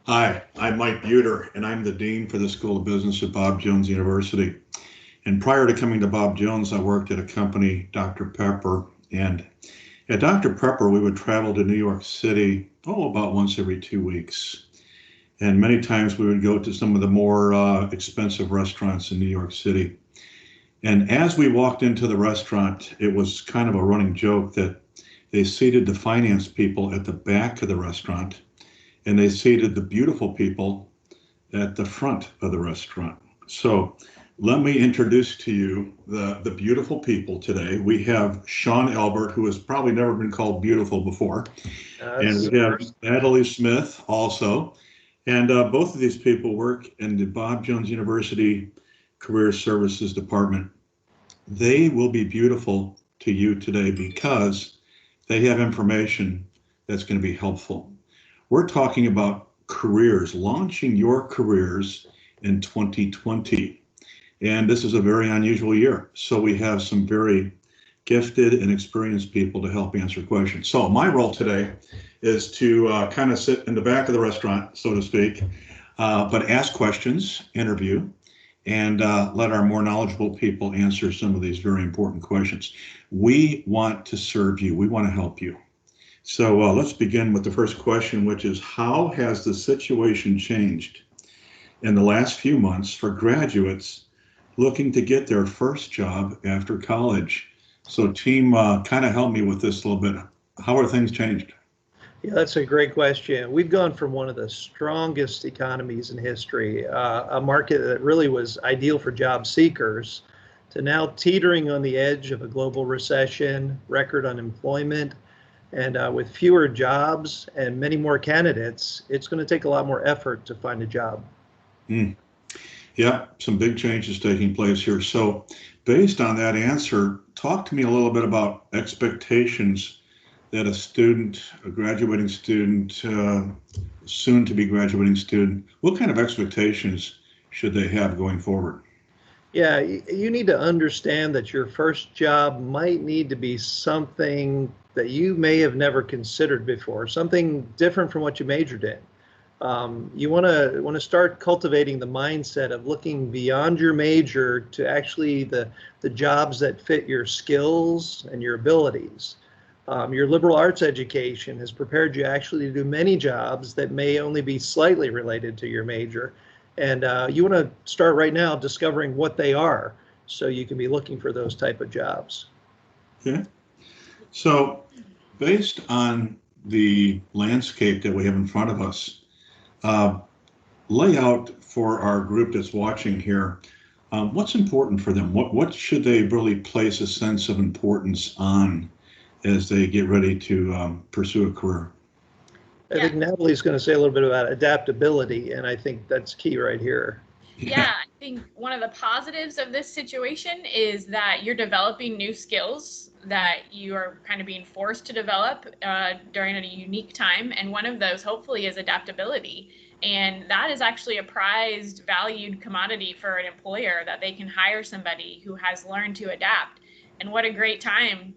Hi, I'm Mike Buter, and I'm the Dean for the School of Business at Bob Jones University. And prior to coming to Bob Jones, I worked at a company, Dr. Pepper. And at Dr. Pepper, we would travel to New York City, about once every 2 weeks. And many times we would go to some of the more expensive restaurants in New York City. And as we walked into the restaurant, it was kind of a running joke that they seated the finance people at the back of the restaurant and they seated the beautiful people at the front of the restaurant. So let me introduce to you the beautiful people today. We have Sean Albert, who has probably never been called beautiful before. And That's we have first. Natalie Smith also. And both of these people work in the Bob Jones University Career Services Department. They will be beautiful to you today because they have information that's going to be helpful. We're talking about careers, launching your careers in 2020. And this is a very unusual year. So we have some very gifted and experienced people to help answer questions. So my role today is to kind of sit in the back of the restaurant, so to speak, but ask questions, interview, and let our more knowledgeable people answer some of these very important questions. We want to serve you. We want to help you. So let's begin with the first question, which is how has the situation changed in the last few months for graduates looking to get their first job after college? So team, kind of help me with this a little bit. How are things changed? Yeah, that's a great question. We've gone from one of the strongest economies in history, a market that really was ideal for job seekers, to now teetering on the edge of a global recession, record unemployment, and with fewer jobs and many more candidates, it's going to take a lot more effort to find a job. Mm. Yeah, some big changes taking place here. So based on that answer, talk to me a little bit about expectations that a student, a graduating student, soon to be graduating student, what kind of expectations should they have going forward? Yeah, you need to understand that your first job might need to be something that you may have never considered before, something different from what you majored in. You want to start cultivating the mindset of looking beyond your major to actually the jobs that fit your skills and your abilities. Your liberal arts education has prepared you actually to do many jobs that may only be slightly related to your major. And you want to start right now discovering what they are so you can be looking for those type of jobs. Okay. So based on the landscape that we have in front of us, uh, lay out for our group that's watching here, what's important for them? What should they really place a sense of importance on as they get ready to pursue a career? I Yeah, think Natalie's going to say a little bit about adaptability, and I think that's key right here. yeah. Yeah. I think one of the positives of this situation is that you're developing new skills that you are kind of being forced to develop during a unique time. And one of those, hopefully, is adaptability. And that is actually a prized, valued commodity for an employer that they can hire somebody who has learned to adapt. And what a great time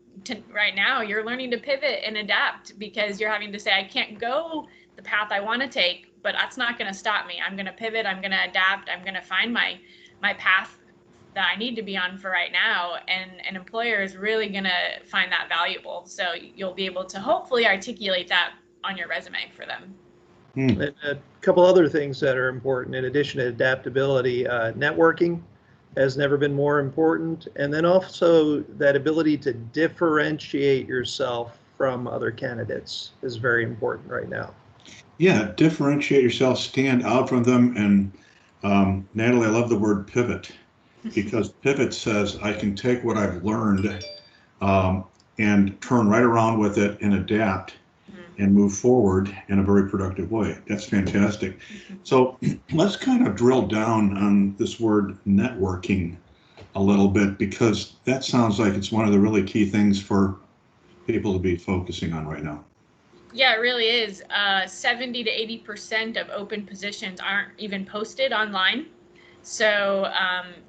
right now. You're learning to pivot and adapt because you're having to say, I can't go the path I want to take, but that's not going to stop me. I'm going to pivot. I'm going to adapt. I'm going to find my path that I need to be on for right now. And an employer is really going to find that valuable. So you'll be able to hopefully articulate that on your resume for them. Hmm. And a couple other things that are important in addition to adaptability, networking has never been more important. And then also that ability to differentiate yourself from other candidates is very important right now. Yeah, differentiate yourself, stand out from them. And Natalie, I love the word pivot because pivot says I can take what I've learned um, and turn right around with it and adapt and move forward in a very productive way. That's fantastic. So let's kind of drill down on this word networking a little bit because that sounds like it's one of the really key things for people to be focusing on right now. Yeah, it really is. 70 to 80% of open positions aren't even posted online. So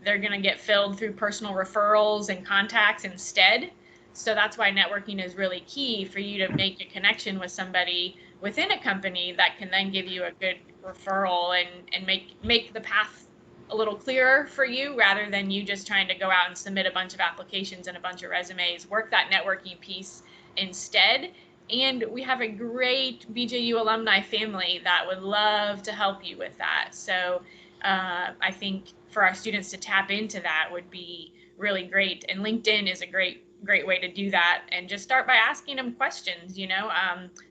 they're going to get filled through personal referrals and contacts instead. So that's why networking is really key for you to make a connection with somebody within a company that can then give you a good referral and make the path a little clearer for you, rather than you just trying to go out and submit a bunch of applications and a bunch of resumes. Work that networking piece instead. And we have a great BJU alumni family that would love to help you with that. So I think for our students to tap into that would be really great. And LinkedIn is a great way to do that. And just start by asking them questions.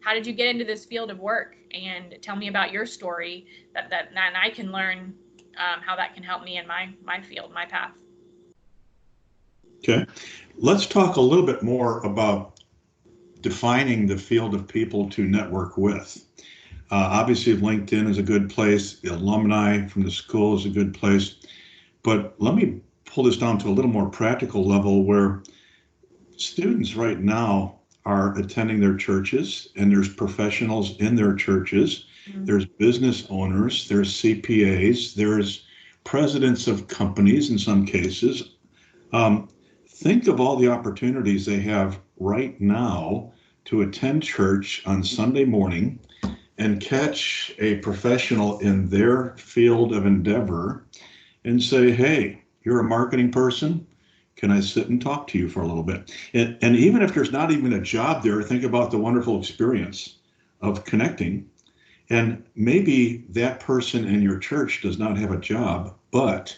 How did you get into this field of work? And tell me about your story, that I can learn how that can help me in my field, my path. Okay, let's talk a little bit more about defining the field of people to network with. Obviously, LinkedIn is a good place. The alumni from the school is a good place. But let me pull this down to a little more practical level, where students right now are attending their churches, and there's professionals in their churches. There's business owners, there's CPAs, there's presidents of companies in some cases. Think of all the opportunities they have right now to attend church on Sunday morning and catch a professional in their field of endeavor and say, hey, you're a marketing person. Can I sit and talk to you for a little bit? And even if there's not even a job there, think about the wonderful experience of connecting. And maybe that person in your church does not have a job, but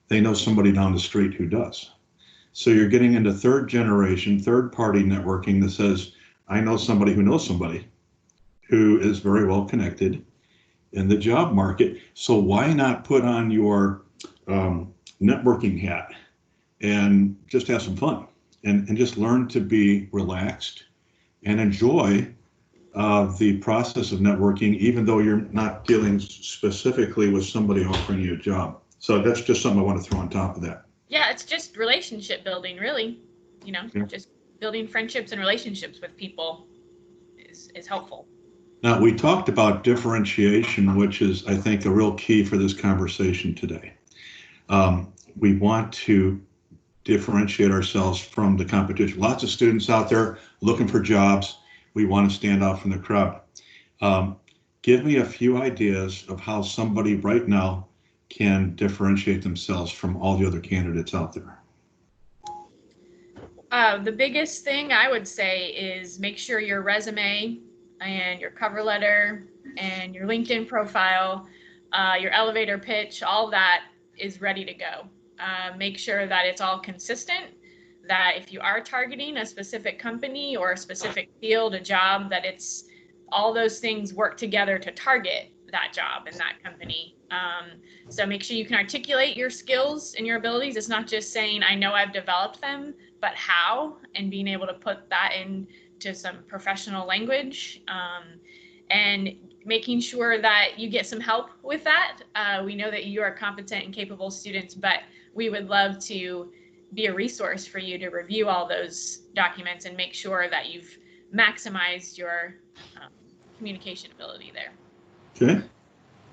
they know somebody down the street who does. So you're getting into third generation, third party networking that says, I know somebody who knows somebody who is very well connected in the job market. So why not put on your networking hat and just have some fun and just learn to be relaxed and enjoy the process of networking, even though you're not dealing specifically with somebody offering you a job. So that's just something I want to throw on top of that. Yeah, it's just relationship building, really. Just building friendships and relationships with people is helpful. Now, we talked about differentiation, which is, I think, a real key for this conversation today. We want to differentiate ourselves from the competition. Lots of students out there looking for jobs. We want to stand out from the crowd. Give me a few ideas of how somebody right now can differentiate themselves from all the other candidates out there. The biggest thing I would say is make sure your resume and your cover letter and your LinkedIn profile, your elevator pitch, all that is ready to go. Make sure that it's all consistent, that if you are targeting a specific company or a specific field, a job, that it's all those things work together to target that job and that company. So make sure you can articulate your skills and your abilities. It's not just saying, I know I've developed them, but how, and being able to put that into some professional language, and making sure that you get some help with that. We know that you are competent and capable students, but we would love to be a resource for you to review all those documents and make sure that you've maximized your communication ability there. Okay.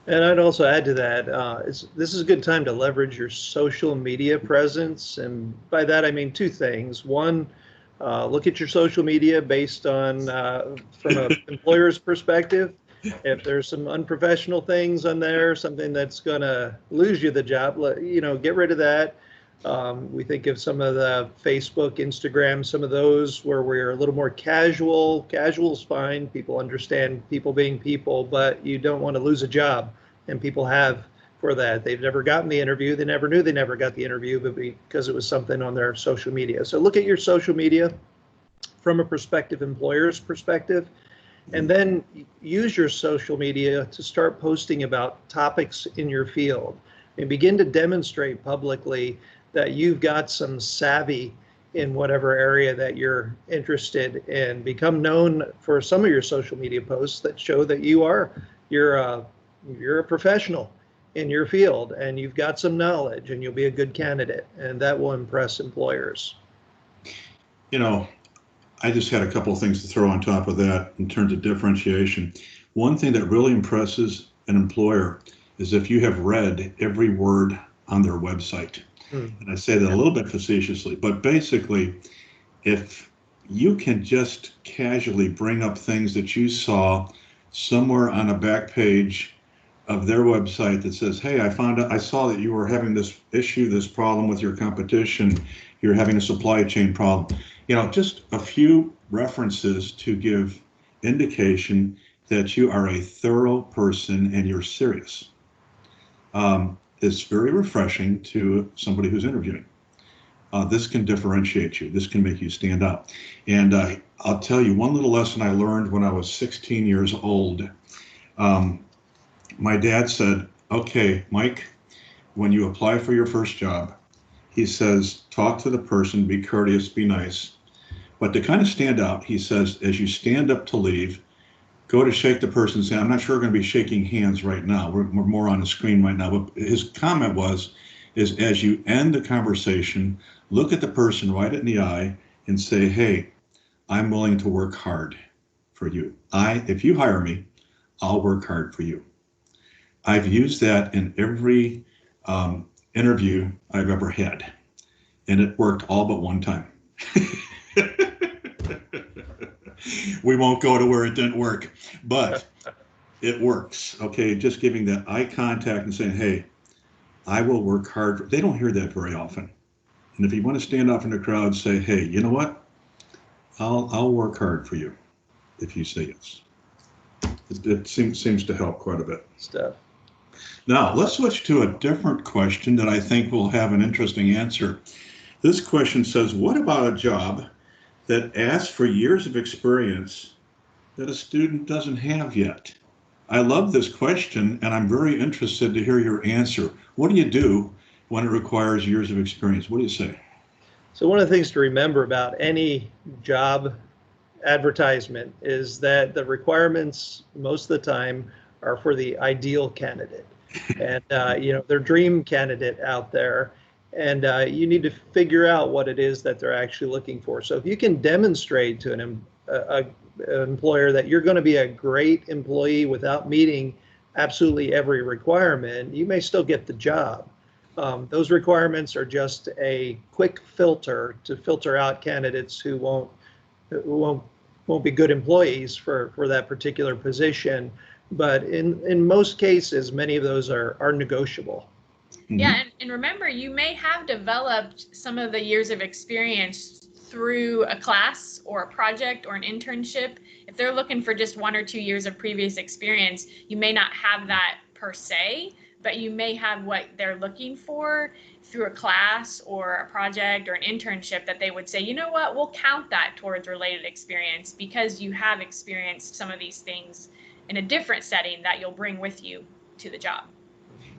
And I'd also add to that, this is a good time to leverage your social media presence. And by that, I mean two things. One, look at your social media based on, from an employer's perspective. If there's some unprofessional things on there, something that's going to lose you the job, get rid of that. We think of some of the Facebook, Instagram, some of those where we're a little more casual. Casual's fine. People understand people being people, but you don't want to lose a job. And people have for that. They've never gotten the interview. They never knew they never got the interview, but because it was something on their social media. So look at your social media from a prospective employer's perspective, and then use your social media to start posting about topics in your field and begin to demonstrate publicly that you've got some savvy in whatever area that you're interested in. Become known for some of your social media posts that show that you're a professional in your field and you've got some knowledge and you'll be a good candidate, and that will impress employers. I just had a couple of things to throw on top of that in terms of differentiation. One thing that really impresses an employer is if you have read every word on their website. And I say that a little bit facetiously, but basically, if you can just casually bring up things that you saw somewhere on a back page of their website that says, hey, I saw that you were having this issue, this problem with your competition. You're having a supply chain problem. Just a few references to give indication that you are a thorough person and you're serious. It's very refreshing to somebody who's interviewing. This can differentiate you. This can make you stand out. And I'll tell you one little lesson I learned when I was 16 years old. My dad said, okay, Mike, when you apply for your first job, he says, talk to the person, be courteous, be nice. But to kind of stand out, he says, as you stand up to leave, go to shake the person's hand. I'm not sure we're going to be shaking hands right now. We're more on the screen right now. But his comment is as you end the conversation, look at the person right in the eye and say, hey, I'm willing to work hard for you. If you hire me, I'll work hard for you. I've used that in every interview I've ever had, and it worked all but one time. We won't go to where it didn't work, but it works. Okay, just giving that eye contact and saying, hey, I will work hard. They don't hear that very often. And if you want to stand off in the crowd, say, hey, you know what? I'll work hard for you if you say yes. It seems to help quite a bit. Stuff. Now, let's switch to a different question that I think will have an interesting answer. This question says, what about a job that asks for years of experience that a student doesn't have yet? I love this question, and I'm very interested to hear your answer. What do you do when it requires years of experience? What do you say? So one of the things to remember about any job advertisement is that the requirements most of the time are for the ideal candidate and their dream candidate out there. And you need to figure out what it is that they're actually looking for. So if you can demonstrate to an employer that you're going to be a great employee without meeting absolutely every requirement, you may still get the job. Those requirements are just a quick filter to filter out candidates who won't be good employees for that particular position. But in most cases, many of those are negotiable. Yeah, and remember, you may have developed some of the years of experience through a class or a project or an internship. If they're looking for just 1 or 2 years of previous experience, you may not have that per se, but you may have what they're looking for through a class or a project or an internship that they would say, you know what, we'll count that towards related experience because you have experienced some of these things in a different setting that you'll bring with you to the job.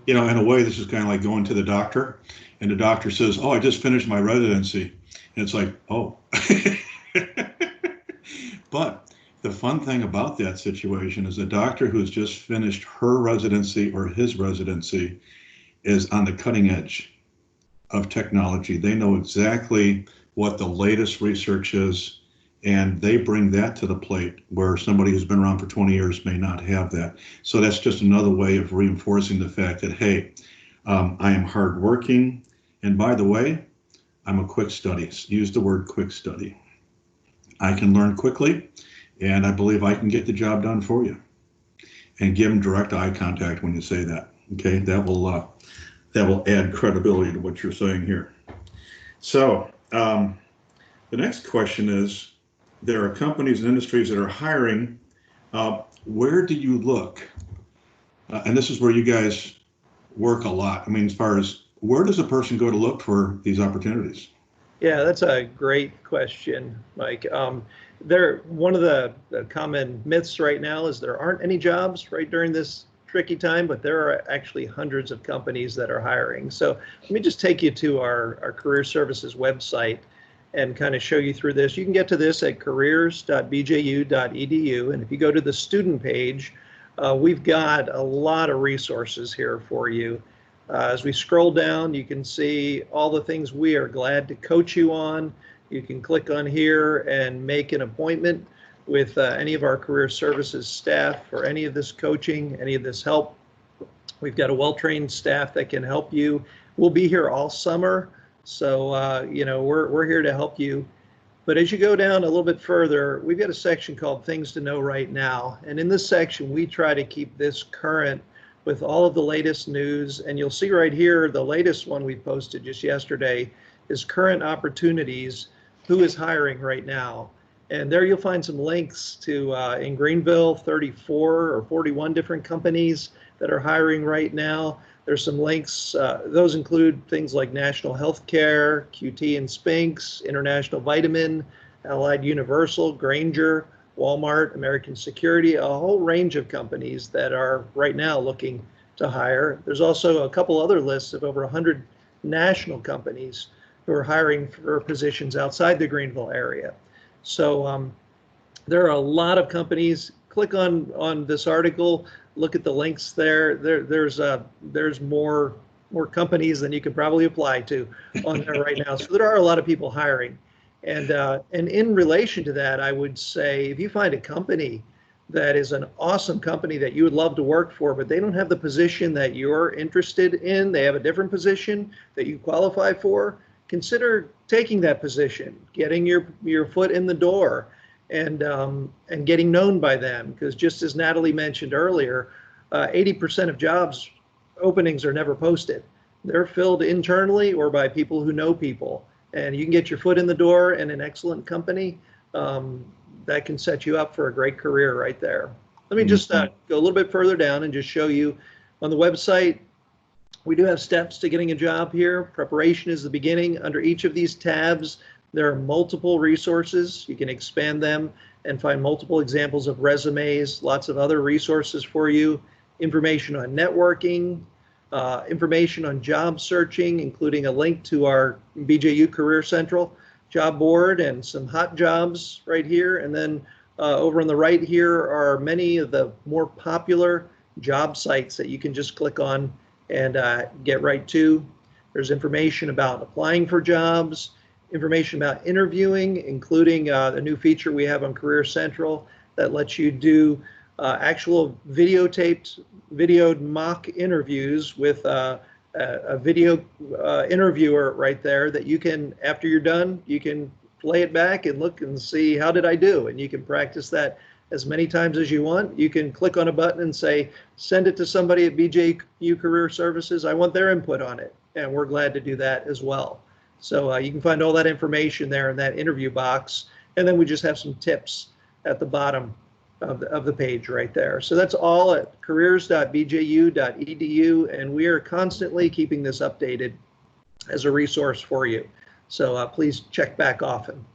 In a way, this is kind of like going to the doctor, and the doctor says, oh, I just finished my residency. And it's like, oh. But the fun thing about that situation is the doctor who's just finished her residency or his residency is on the cutting edge of technology. They know exactly what the latest research is, and they bring that to the plate where somebody who's been around for 20 years may not have that. So that's just another way of reinforcing the fact that, hey, I am hardworking. And by the way, I'm a quick study. Use the word quick study. I can learn quickly, and I believe I can get the job done for you. And give them direct eye contact when you say that. Okay, that will add credibility to what you're saying here. So the next question is, there are companies and industries that are hiring. Where do you look? And this is where you guys work a lot. I mean, as far as where does a person go to look for these opportunities? Yeah, that's a great question, Mike. One of the common myths right now is there aren't any jobs right during this tricky time, but there are actually hundreds of companies that are hiring. So let me just take you to our career services website and kind of show you through this. You can get to this at careers.bju.edu. And if you go to the student page, we've got a lot of resources here for you. As we scroll down, you can see all the things we are glad to coach you on. You can click on here and make an appointment with any of our career services staff for any of this coaching, any of this help. We've got a well-trained staff that can help you. We'll be here all summer. So, we're here to help you But as you go down a little bit further, we've got a section called Things to Know Right Now. And in this section, we try to keep this current with all of the latest news. And you'll see right here, the latest one we posted just yesterday is current opportunities, who is hiring right now. And there you'll find some links to, in Greenville, 34 or 41 different companies that are hiring right now. There's some links, those include things like National Healthcare, QT and Spinks, International Vitamin, Allied Universal, Granger, Walmart, American Security, a whole range of companies that are right now looking to hire. There's also a couple other lists of over 100 national companies who are hiring for positions outside the Greenville area. So there are a lot of companies. Click on this article, look at the links there. There's more companies than you could probably apply to on there right now. So there are a lot of people hiring. And in relation to that, I would say if you find a company that is an awesome company that you would love to work for, but they don't have the position that you're interested in, they have a different position that you qualify for, consider taking that position, getting your foot in the door, and getting known by them. Because just as Natalie mentioned earlier, 80% of jobs openings are never posted. They're filled internally or by people who know people. And you can get your foot in the door in an excellent company. That can set you up for a great career right there. Let me just go a little bit further down and just show you on the website. We do have steps to getting a job here. Preparation is the beginning. Under each of these tabs, there are multiple resources. You can expand them and find multiple examples of resumes, lots of other resources for you, information on networking, information on job searching, including a link to our BJU Career Central job board and some hot jobs right here. And then over on the right here are many of the more popular job sites that you can just click on and get right to. There's information about applying for jobs, information about interviewing, including the new feature we have on Career Central that lets you do actual videoed mock interviews with a video interviewer right there that you can, after you're done, you can play it back and look and see how did I do, and you can practice that as many times as you want. You can click on a button and say, send it to somebody at BJU Career Services. I want their input on it. And we're glad to do that as well. So you can find all that information there in that interview box. And then we just have some tips at the bottom of the page right there. So that's all at careers.bju.edu. And we are constantly keeping this updated as a resource for you. So please check back often.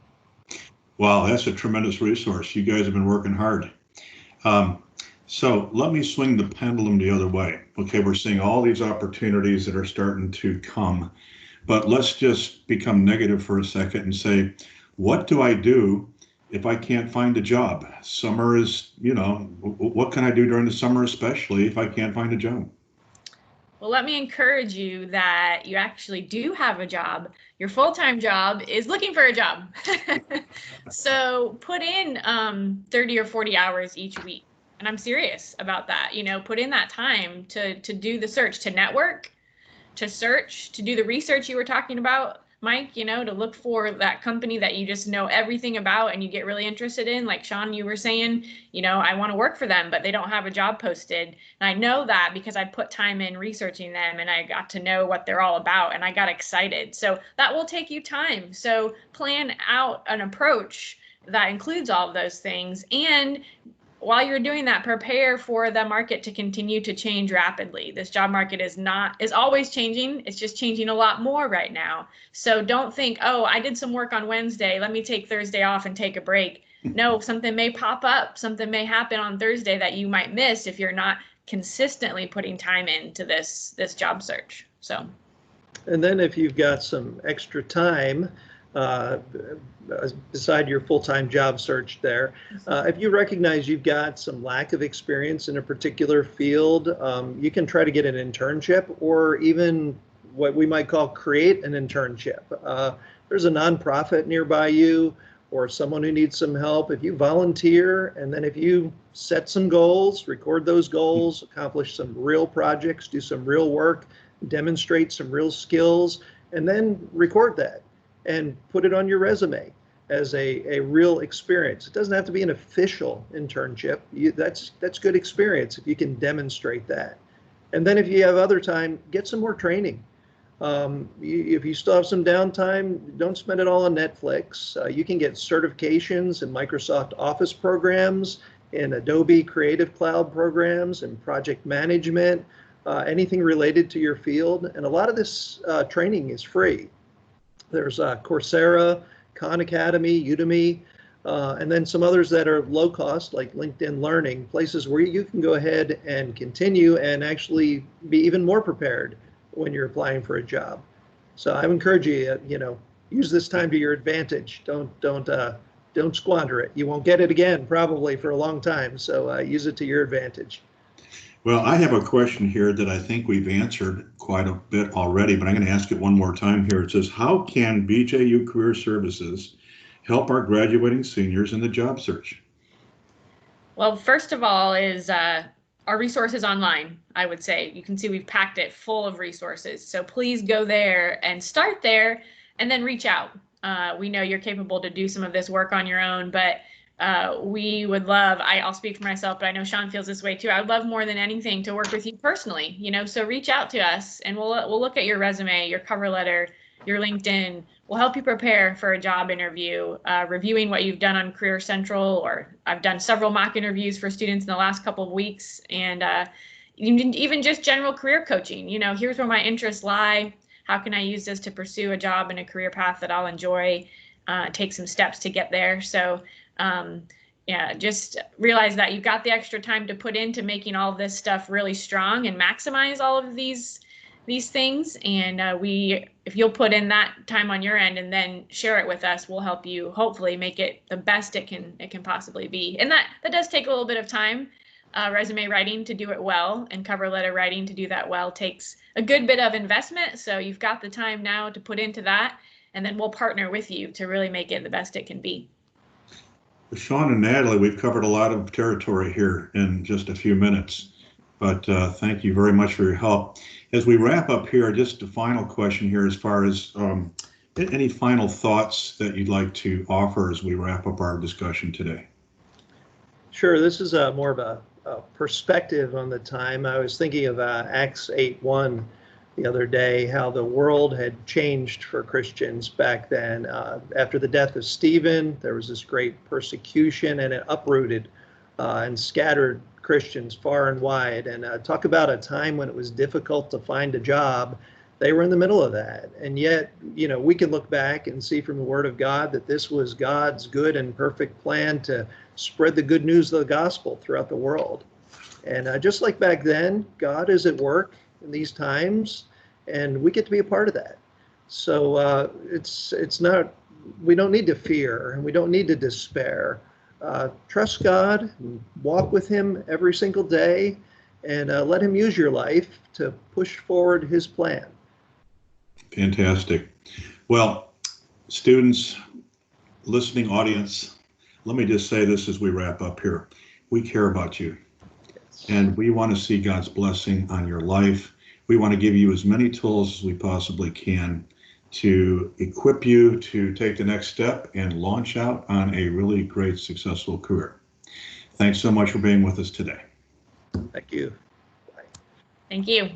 Wow, that's a tremendous resource. You guys have been working hard. So let me swing the pendulum the other way. Okay, we're seeing all these opportunities that are starting to come, but let's just become negative for a second and say, what do I do if I can't find a job? Summer is, what can I do during the summer, especially if I can't find a job? Well, let me encourage you that you actually do have a job. Your full-time job is looking for a job. So put in 30 or 40 hours each week. And I'm serious about that. Put in that time to do the search, to network, to search, to do the research you were talking about, Mike, to look for that company that you just know everything about and you get really interested in. Like Sean, you were saying, I want to work for them, but they don't have a job posted. And I know that because I put time in researching them and I got to know what they're all about and I got excited. So that will take you time. So plan out an approach that includes all of those things. And while you're doing that, prepare for the market to continue to change rapidly. This job market is always changing. It's just changing a lot more right now. So don't think, oh, I did some work on Wednesday. Let me take Thursday off and take a break. No, something may pop up. Something may happen on Thursday that you might miss if you're not consistently putting time into this job search. So, and then if you've got some extra time, beside your full-time job search there, if you recognize you've got some lack of experience in a particular field, you can try to get an internship or even what we might call create an internship. There's a nonprofit nearby you or someone who needs some help. If you volunteer and then if you set some goals, record those goals, accomplish some real projects, do some real work, demonstrate some real skills, and then record that and put it on your resume. as a real experience. It doesn't have to be an official internship. That's good experience if you can demonstrate that. And then if you have other time, get some more training. If you still have some downtime, don't spend it all on Netflix. You can get certifications in Microsoft Office programs, in Adobe Creative Cloud programs, and project management, anything related to your field. And a lot of this training is free. There's Coursera, Khan Academy, Udemy, and then some others that are low cost, like LinkedIn Learning, places where you can go ahead and continue and actually be even more prepared when you're applying for a job. So I encourage you, use this time to your advantage. Don't squander it. You won't get it again probably for a long time. So use it to your advantage. Well, I have a question here that I think we've answered quite a bit already, but I'm going to ask it one more time here. It says, how can BJU Career Services help our graduating seniors in the job search? Well, first of all is our resources online, I would say. You can see we've packed it full of resources. So please go there and start there and then reach out. We know you're capable to do some of this work on your own, but we would love, I'll speak for myself, but I know Sean feels this way too. I would love more than anything to work with you personally, so reach out to us and we'll look at your resume, your cover letter, your LinkedIn. We'll help you prepare for a job interview, reviewing what you've done on Career Central, or I've done several mock interviews for students in the last couple of weeks, and even just general career coaching. Here's where my interests lie. How can I use this to pursue a job and a career path that I'll enjoy, take some steps to get there. So just realize that you've got the extra time to put into making all of this stuff really strong and maximize all of these things. And if you'll put in that time on your end and then share it with us, we'll help you hopefully make it the best it can possibly be. And that does take a little bit of time. Resume writing to do it well, and cover letter writing to do that well takes a good bit of investment. So you've got the time now to put into that, and then we'll partner with you to really make it the best it can be. Sean and Natalie, we've covered a lot of territory here in just a few minutes, but thank you very much for your help. As we wrap up here, just a final question here as far as any final thoughts that you'd like to offer as we wrap up our discussion today. Sure, this is more of a perspective on the time. I was thinking of Acts 8:1 the other day, how the world had changed for Christians back then. After the death of Stephen, there was this great persecution, and it uprooted and scattered Christians far and wide. And talk about a time when it was difficult to find a job. They were in the middle of that. And yet, we can look back and see from the Word of God that this was God's good and perfect plan to spread the good news of the gospel throughout the world. And just like back then, God is at work in these times, and we get to be a part of that. So it's not, we don't need to fear, and we don't need to despair. Trust God, and walk with Him every single day, and let Him use your life to push forward His plan. Fantastic. Well, students, listening audience, let me just say this as we wrap up here. We care about you, and we want to see God's blessing on your life. We want to give you as many tools as we possibly can to equip you to take the next step and launch out on a really great, successful career. Thanks so much for being with us today. Thank you. Thank you.